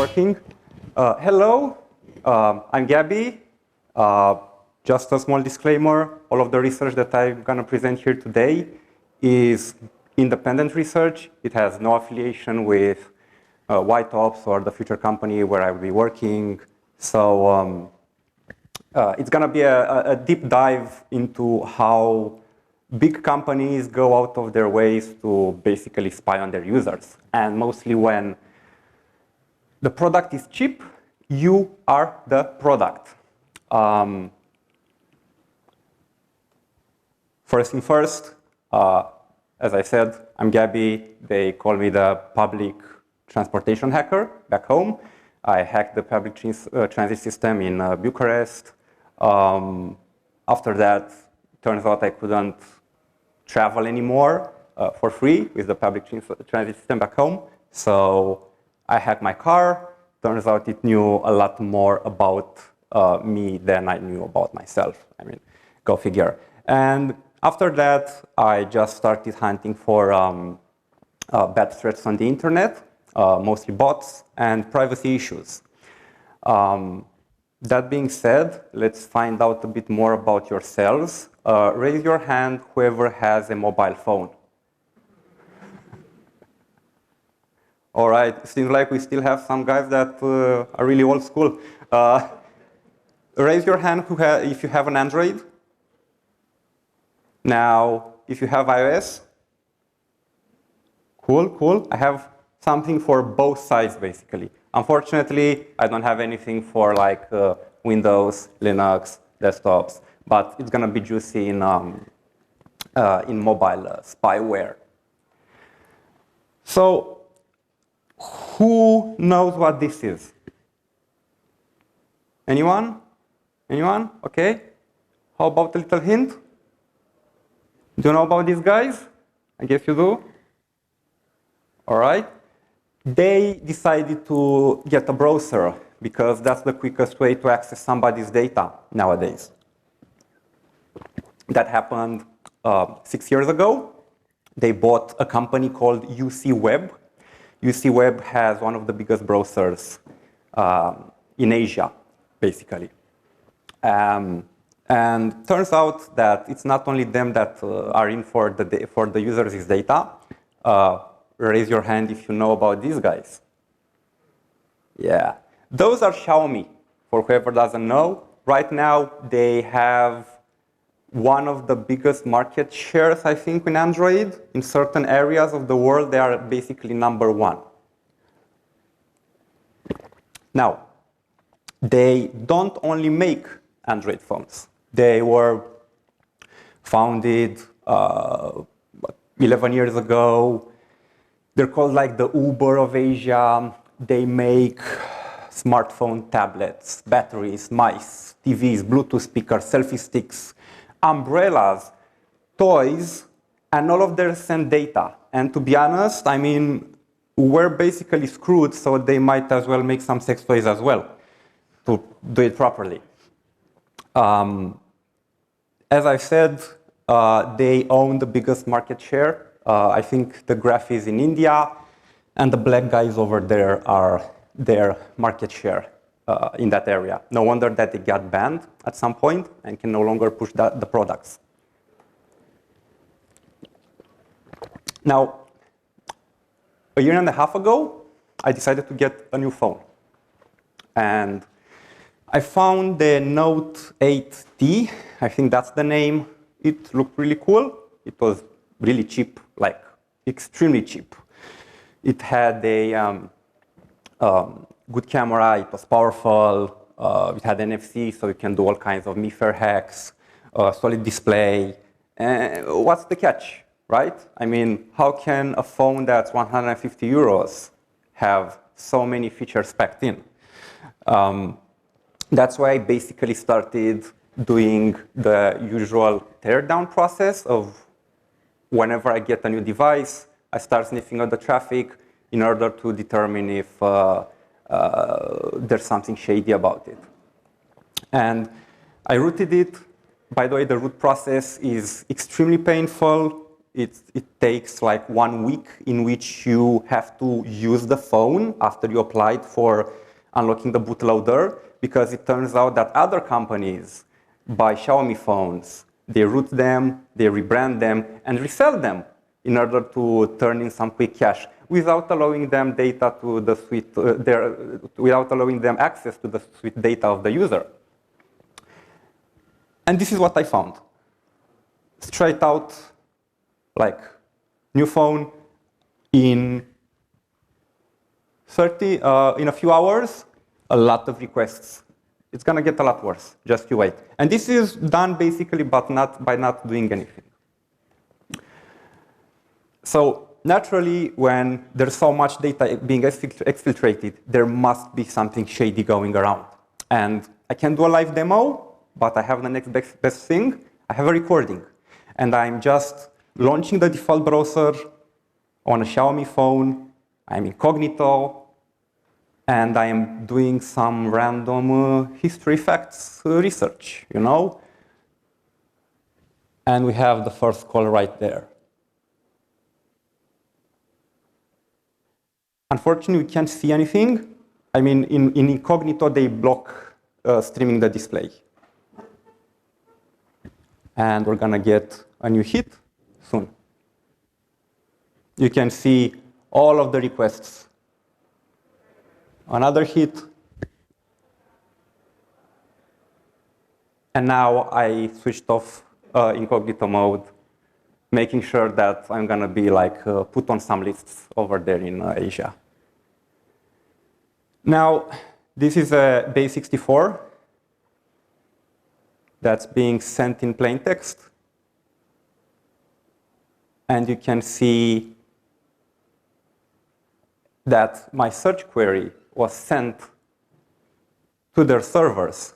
working. Hello, I'm Gabi. Just a small disclaimer, all of the research that I'm going to present here today is independent research. It has no affiliation with White Ops or the future company where I will be working. So it's going to be a deep dive into how big companies go out of their ways to basically spy on their users. And mostly when the product is cheap, you are the product. First thing first, as I said, I'm Gabi. They call me the public transportation hacker back home. I hacked the public transit system in Bucharest. After that, turns out I couldn't travel anymore for free with the public transit system back home. So I hacked my car. Turns out it knew a lot more about me than I knew about myself. I mean, go figure. And after that, I just started hunting for bad threats on the internet, mostly bots and privacy issues. That being said, let's find out a bit more about yourselves. Raise your hand whoever has a mobile phone. All right, seems like we still have some guys that are really old school. Raise your hand if you have an Android. Now, if you have iOS, cool. I have something for both sides, basically. Unfortunately, I don't have anything for like Windows, Linux, desktops, but it's going to be juicy in mobile spyware. So, who knows what this is? Anyone? Anyone? Okay. How about a little hint? Do you know about these guys? I guess you do. All right. They decided to get a browser because that's the quickest way to access somebody's data nowadays. That happened 6 years ago. They bought a company called UCWeb. UCWeb has one of the biggest browsers in Asia, basically. And turns out that it's not only them that are in for the users' data. Raise your hand if you know about these guys. Yeah, those are Xiaomi, for whoever doesn't know. Right now, they have one of the biggest market shares, I think, in Android. In certain areas of the world, they are basically #1. Now, they don't only make Android phones. They were founded 11 years ago. They're called like the Uber of Asia. They make smartphone tablets, batteries, mice, TVs, Bluetooth speakers, selfie sticks, umbrellas, toys, and all of them send data. And to be honest, I mean, we're basically screwed, so they might as well make some sex toys as well to do it properly. As I said, they own the biggest market share. I think the graph is in India, and the black guys over there are their market share in that area. No wonder that they got banned at some point and can no longer push the products. Now, a year and a half ago, I decided to get a new phone. And I found the Note 8T, I think that's the name. It looked really cool. It was really cheap, like extremely cheap. It had a good camera, it was powerful, it had NFC, so you can do all kinds of MIFARE hacks, solid display. What's the catch, right? I mean, how can a phone that's 150 euros have so many features packed in? That's why I basically started doing the usual teardown process of whenever I get a new device, I start sniffing out the traffic in order to determine if there's something shady about it. And I rooted it. By the way, the root process is extremely painful. it takes like 1 week in which you have to use the phone after you applied for unlocking the bootloader, because it turns out that other companies buy Xiaomi phones, they root them, they rebrand them, and resell them in order to turn in some quick cash without allowing them data to the sweet, without allowing them access to the sweet data of the user. And this is what I found. Straight out, like, new phone in in a few hours, a lot of requests. It's gonna get a lot worse, just you wait. And this is done basically but by not doing anything. So naturally, when there's so much data being exfiltrated, there must be something shady going around. And I can do a live demo, but I have the next best thing. I have a recording. And I'm just launching the default browser on a Xiaomi phone. I'm incognito. And I am doing some random history facts research, you know? And we have the first call right there. Unfortunately, we can't see anything. I mean, in incognito, they block streaming the display. And we're gonna get a new hit soon. You can see all of the requests. Another hit. And now I switched off incognito mode, making sure that I'm gonna be like put on some lists over there in Asia. Now, this is a base64 that's being sent in plain text. And you can see that my search query was sent to their servers,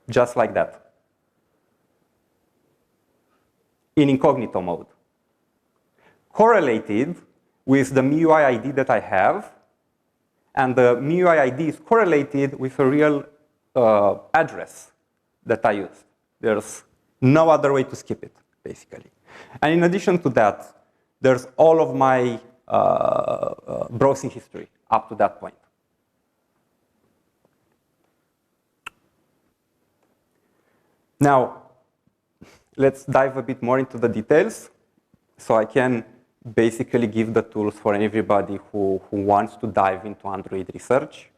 just like that, in incognito mode, correlated with the MIUI ID that I have, and the MIUI ID is correlated with a real address that I used. There's no other way to skip it, basically. And in addition to that, there's all of my browsing history up to that point. Now, let's dive a bit more into the details, so I can basically give the tools for everybody who wants to dive into Android research,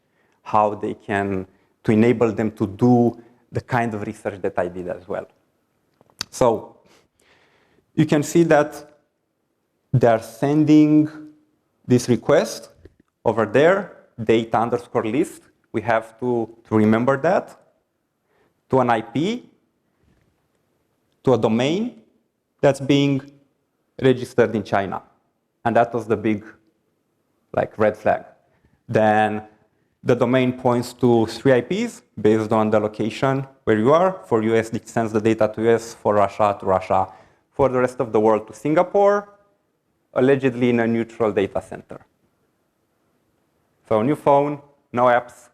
how they can, to enable them to do the kind of research that I did as well. So you can see that they're sending this request over there, data_list. We have to remember that, to an IP, to a domain that's being registered in China. And that was the big red flag. Then the domain points to 3 IPs based on the location where you are. For US, it sends the data to US, for Russia to Russia, for the rest of the world to Singapore, allegedly in a neutral data center. So new phone, no apps,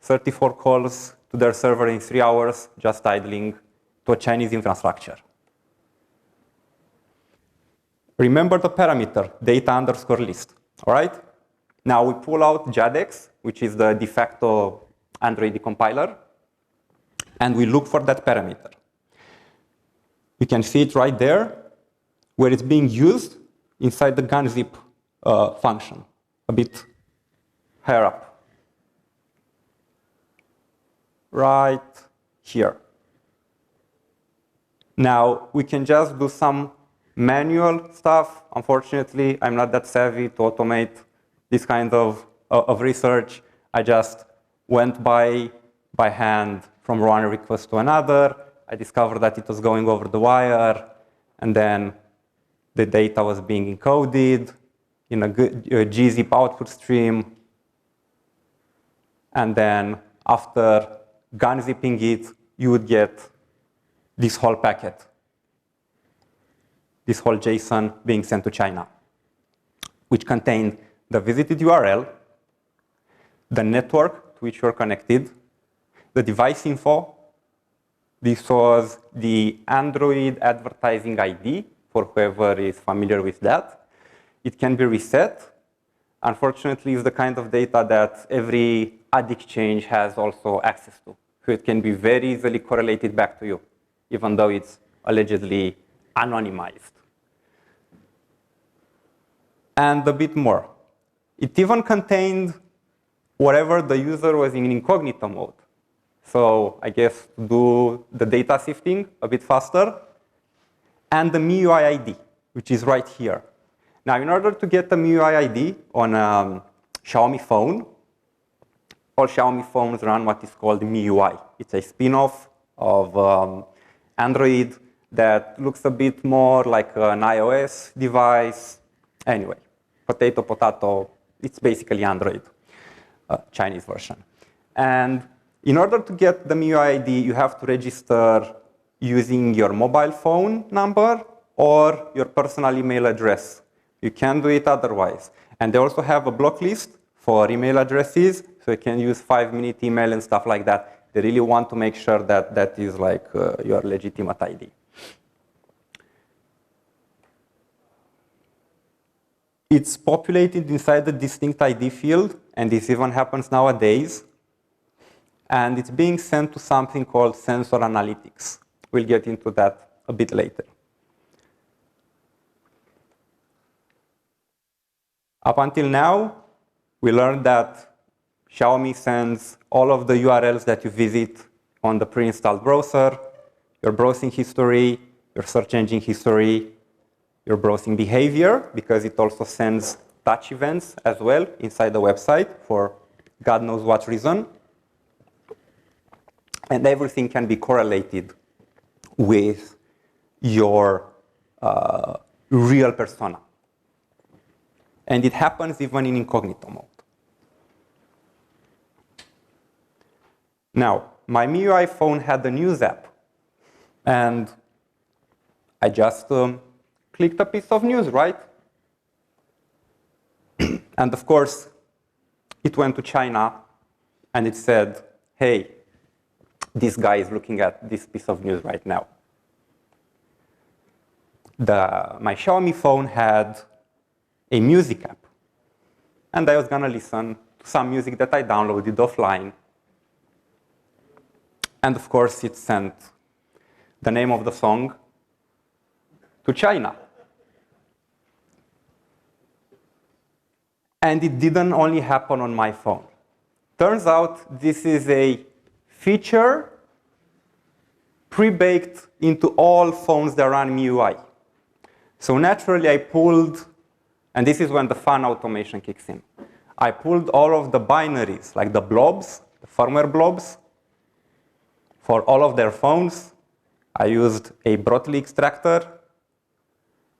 34 calls to their server in 3 hours, just idling to a Chinese infrastructure. Remember the parameter, data_list, all right? Now we pull out JADEX, which is the de facto Android compiler, and we look for that parameter. You can see it right there, where it's being used inside the gunzip function, a bit higher up. Right here. Now, we can just do some manual stuff. Unfortunately, I'm not that savvy to automate this kind of research. I just went by hand from one request to another. I discovered that it was going over the wire, and then the data was being encoded in a gzip output stream. And then after gunzipping it, you would get this whole packet, this whole JSON being sent to China, which contained the visited URL, the network to which you're connected, the device info. This was the Android advertising ID for whoever is familiar with that. It can be reset. Unfortunately, it's the kind of data that every ad exchange has also access to. So it can be very easily correlated back to you, even though it's allegedly anonymized. And a bit more. It even contained whatever the user was in incognito mode. So I guess to do the data sifting a bit faster. And the MIUI ID, which is right here. Now, in order to get the MIUI ID on a Xiaomi phone, all Xiaomi phones run what is called MIUI. It's a spin-off of Android that looks a bit more like an iOS device. Anyway, potato, potato, it's basically Android, Chinese version. And in order to get the MIUI ID, you have to register using your mobile phone number or your personal email address. You can't do it otherwise. And they also have a block list for email addresses, so you can use 5-minute email and stuff like that. They really want to make sure that that is like your legitimate ID. It's populated inside the distinct ID field, and this even happens nowadays. And it's being sent to something called sensor analytics. We'll get into that a bit later. Up until now, we learned that Xiaomi sends all of the URLs that you visit on the pre-installed browser, your browsing history, your search engine history, your browsing behavior, because it also sends touch events as well inside the website for God knows what reason. And everything can be correlated with your real persona. And it happens even in incognito mode. Now, my MIUI phone had the news app. And I just clicked a piece of news, right? And of course, it went to China, and it said, hey, this guy is looking at this piece of news right now. My Xiaomi phone had a music app. And I was going to listen to some music that I downloaded offline. And of course, it sent the name of the song to China. And it didn't only happen on my phone. Turns out this is a feature pre-baked into all phones that run MIUI. So naturally, I pulled, and this is when the fun automation kicks in. I pulled all of the binaries, like the blobs, the firmware blobs, for all of their phones. I used a Brotli extractor,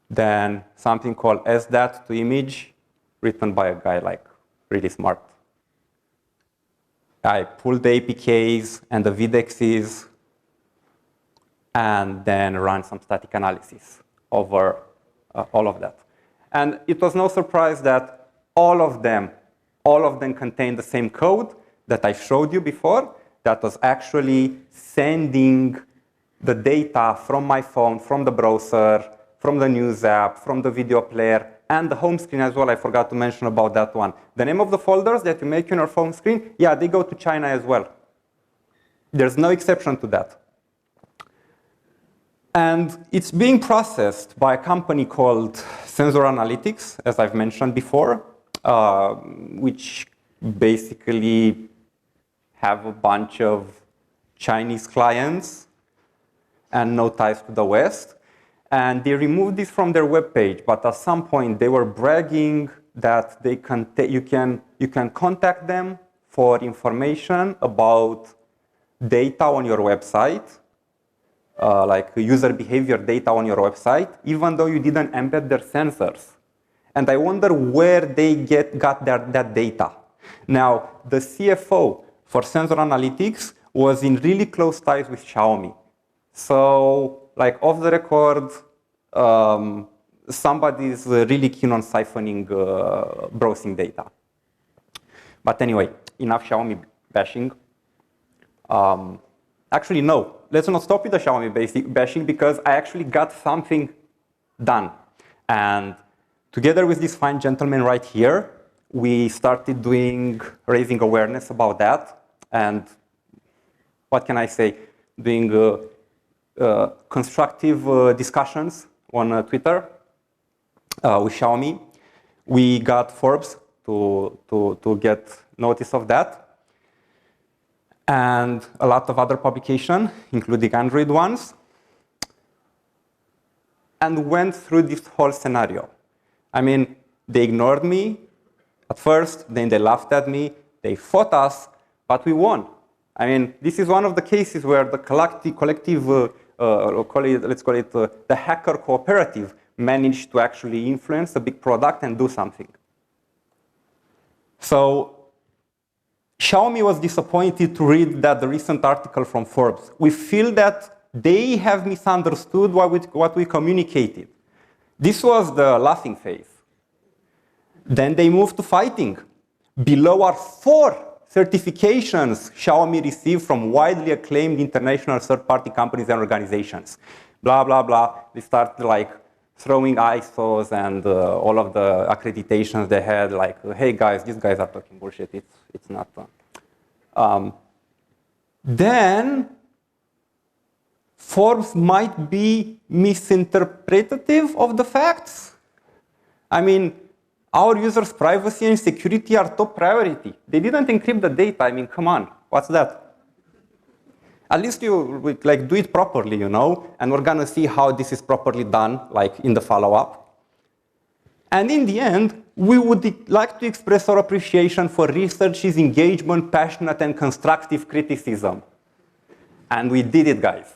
then something called SDAT to image, written by a guy like really smart. I pulled the APKs and the VDEXs, and then ran some static analysis over all of that. And it was no surprise that all of them contain the same code that I showed you before, that was actually sending the data from my phone, from the browser, from the news app, from the video player, and the home screen as well. I forgot to mention about that one. The name of the folders that you make on your phone screen, yeah, they go to China as well. There's no exception to that. And it's being processed by a company called Sensor Analytics, as I've mentioned before, which basically have a bunch of Chinese clients and no ties to the West. And they removed this from their webpage, but at some point they were bragging that you can contact them for information about data on your website, like user behavior data on your website, even though you didn't embed their sensors. And I wonder where they got that data. Now, the CFO for Sensor Analytics was in really close ties with Xiaomi. So, like off the record, somebody is really keen on siphoning browsing data. But anyway, enough Xiaomi bashing. Actually, no. Let's not stop with the Xiaomi bashing, because I actually got something done. And together with this fine gentleman right here, we started raising awareness about that. And what can I say? Doing constructive discussions on Twitter with Xiaomi. We got Forbes to get notice of that. And a lot of other publications, including Android ones, and went through this whole scenario. I mean, they ignored me at first, then they laughed at me, they fought us, but we won. I mean, this is one of the cases where the collective let's call it the hacker cooperative, managed to actually influence a big product and do something. So Xiaomi was disappointed to read the recent article from Forbes. We feel that they have misunderstood what we communicated. This was the laughing phase. Then they moved to fighting. Below are 4 certifications Xiaomi received from widely acclaimed international third-party companies and organizations. Blah, blah, blah. They started like throwing ISOs and all of the accreditations they had, like, hey guys, these guys are talking bullshit. It's not. Then Forbes might be misinterpretative of the facts. I mean, our users' privacy and security are top priority. They didn't encrypt the data. I mean, come on, what's that? At least you like do it properly, you know, and we're gonna see how this is properly done, like in the follow-up. And in the end, we would like to express our appreciation for research's engagement, passionate, and constructive criticism. And we did it, guys.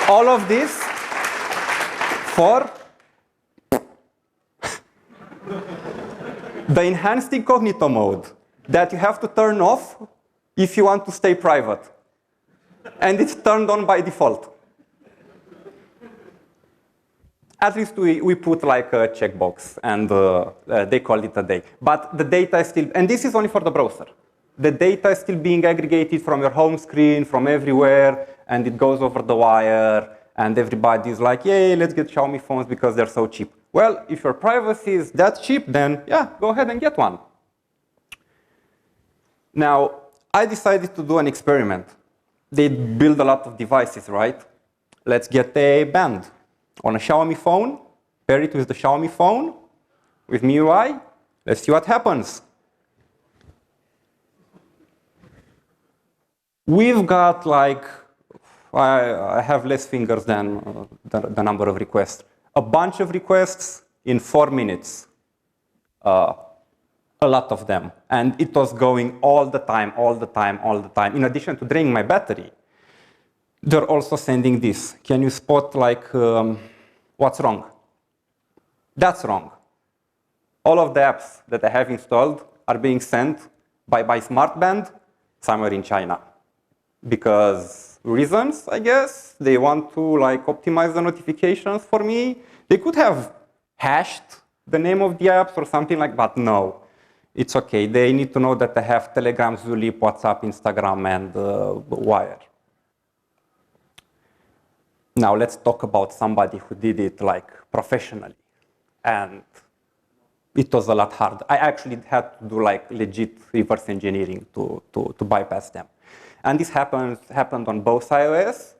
All of this for the enhanced incognito mode that you have to turn off if you want to stay private. And it's turned on by default. At least we put like a checkbox and they call it a day. But the data is still, and this is only for the browser. The data is still being aggregated from your home screen, from everywhere, and it goes over the wire, and everybody's like, yay, let's get Xiaomi phones because they're so cheap. Well, if your privacy is that cheap, then yeah, go ahead and get one. Now, I decided to do an experiment. They build a lot of devices, right? Let's get a band on a Xiaomi phone, pair it with the Xiaomi phone, with MIUI. Let's see what happens. We've got like, I have less fingers than the number of requests. A bunch of requests in 4 minutes. A lot of them. And it was going all the time, all the time, all the time. In addition to draining my battery, they're also sending this. Can you spot like what's wrong? That's wrong. All of the apps that I have installed are being sent by smartband somewhere in China. Because reasons, I guess. They want to like optimize the notifications for me. They could have hashed the name of the apps or something like that, but no. It's okay. They need to know that I have Telegram, Zulip, WhatsApp, Instagram, and Wire. Now let's talk about somebody who did it like professionally. And it was a lot harder. I actually had to do like legit reverse engineering to bypass them. And this happened on both iOS,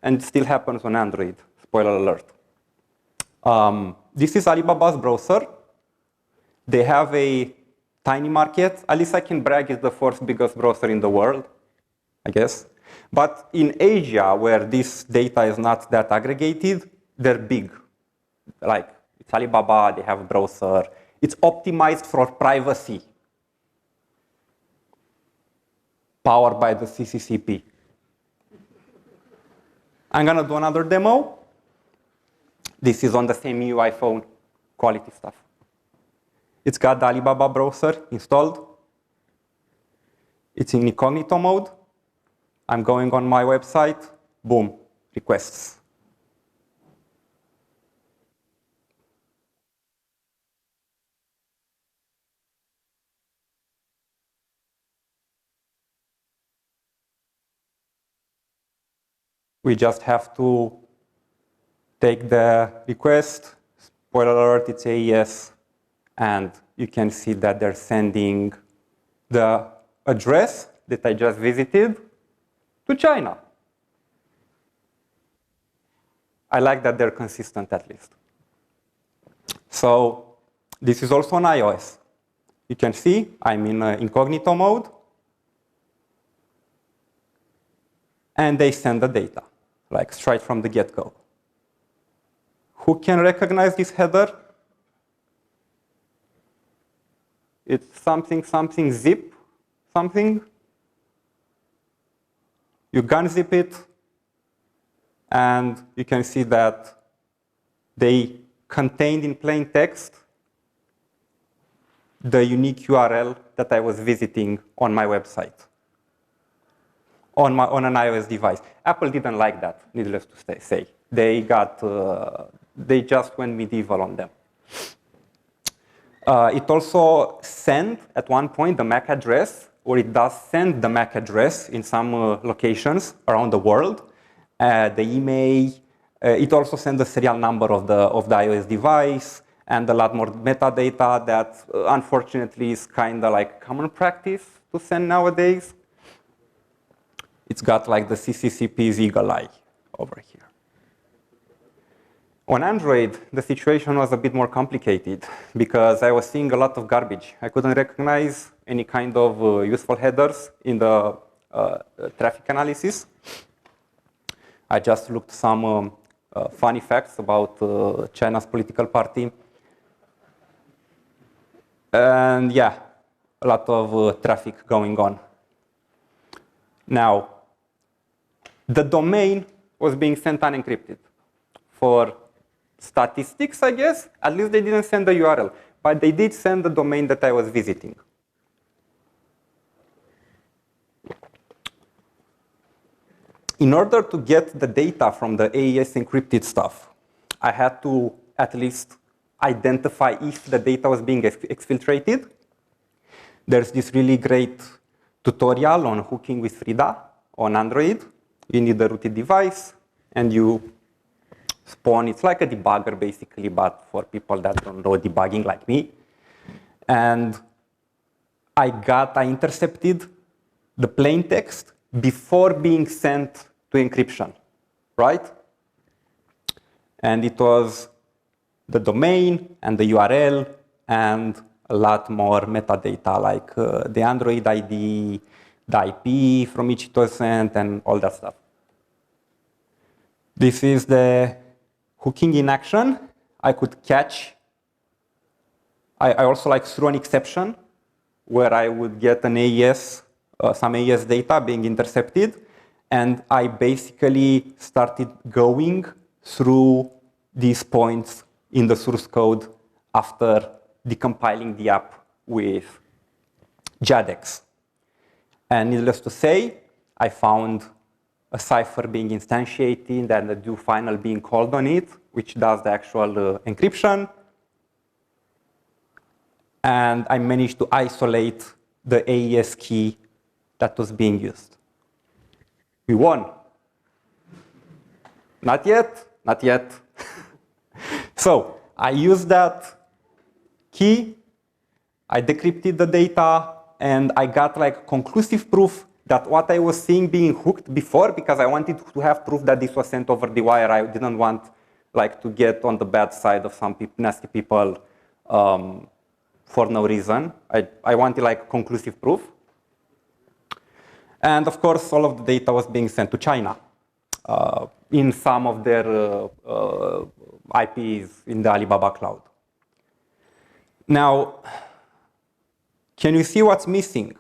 and it still happens on Android. Spoiler alert. This is Alibaba's browser. They have a tiny market. At least I can brag, it's the 4th biggest browser in the world, I guess. But in Asia, where this data is not that aggregated, they're big. Like, it's Alibaba, they have a browser. It's optimized for privacy. Powered by the CCCP. I'm gonna do another demo. This is on the same UI phone, quality stuff. It's got the Alibaba browser installed. It's in incognito mode. I'm going on my website, boom, requests. We just have to take the request, spoiler alert, it's AES, and you can see that they're sending the address that I just visited to China. I like that they're consistent at least. So this is also on iOS. You can see I'm in incognito mode. And they send the data, like straight from the get-go. Who can recognize this header? It's something, something, zip, something. You gunzip it, and you can see that they contained in plain text the unique URL that I was visiting on my website, on an iOS device. Apple didn't like that, needless to say. They just went medieval on them. It also sent, at one point, the MAC address, or it does send the MAC address in some locations around the world. The email, it also sends the serial number of the iOS device, and a lot more metadata that, unfortunately, is kind of like common practice to send nowadays. It's got like the CCCP's eagle eye over here. On Android, the situation was a bit more complicated because I was seeing a lot of garbage. I couldn't recognize any kind of useful headers in the traffic analysis. I just looked some funny facts about China's political party. And yeah, a lot of traffic going on. Now, the domain was being sent unencrypted. For statistics, I guess, at least they didn't send the URL, but they did send the domain that I was visiting. In order to get the data from the AES encrypted stuff, I had to at least identify if the data was being exfiltrated. There's this really great tutorial on hooking with Frida on Android. You need a rooted device, and you spawn. It's like a debugger, basically, but for people that don't know debugging like me. And I intercepted the plain text before being sent to encryption, right? And it was the domain and the URL and a lot more metadata, like the Android ID, the IP from which it was sent, and all that stuff. This is the hooking in action. I could catch. I also threw an exception where I would get an AES, some AES data being intercepted, and I basically started going through these points in the source code after decompiling the app with JADEX. And needless to say, I found a cipher being instantiated and a do final being called on it, which does the actual encryption. And I managed to isolate the AES key that was being used. We won. Not yet, not yet. So I used that key, I decrypted the data, and I got conclusive proof that what I was seeing being hooked before, because I wanted to have proof that this was sent over the wire. I didn't want to get on the bad side of some nasty people for no reason. I wanted conclusive proof. And of course, all of the data was being sent to China in some of their IPs in the Alibaba cloud. Now, can you see what's missing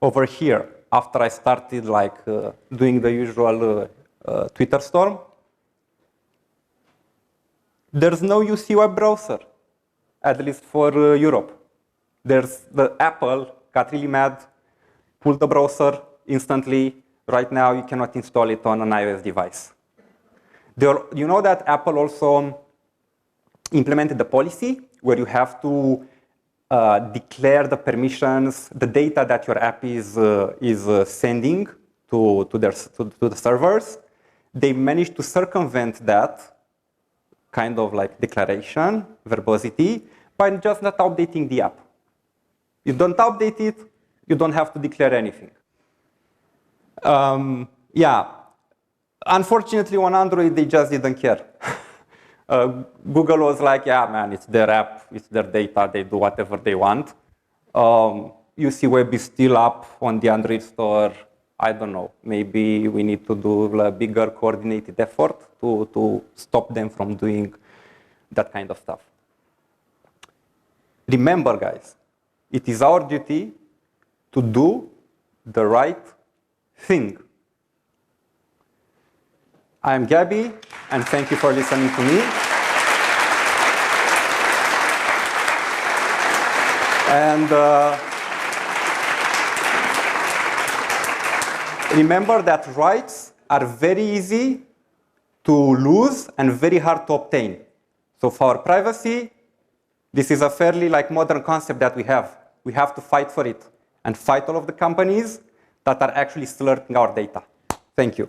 over here after I started doing the usual Twitter storm? There's no UCWeb browser, at least for Europe. There's the Apple got really mad, pulled the browser instantly. Right now, you cannot install it on an iOS device. You know that Apple also implemented the policy where you have to declare the permissions, the data that your app is sending to the servers. they managed to circumvent that kind of like declaration, verbosity, by just not updating the app. You don't update it, you don't have to declare anything. Yeah, unfortunately on Android, they just didn't care. Google was like, yeah, man, it's their app, it's their data, they do whatever they want. UCWeb is still up on the Android store. I don't know, maybe we need to do a bigger coordinated effort to stop them from doing that kind of stuff. Remember, guys, it is our duty to do the right thing. I'm Gabi, and thank you for listening to me. And remember that rights are very easy to lose and very hard to obtain. So for privacy, this is a fairly like modern concept that we have. We have to fight for it and fight all of the companies that are actually slurping our data. Thank you.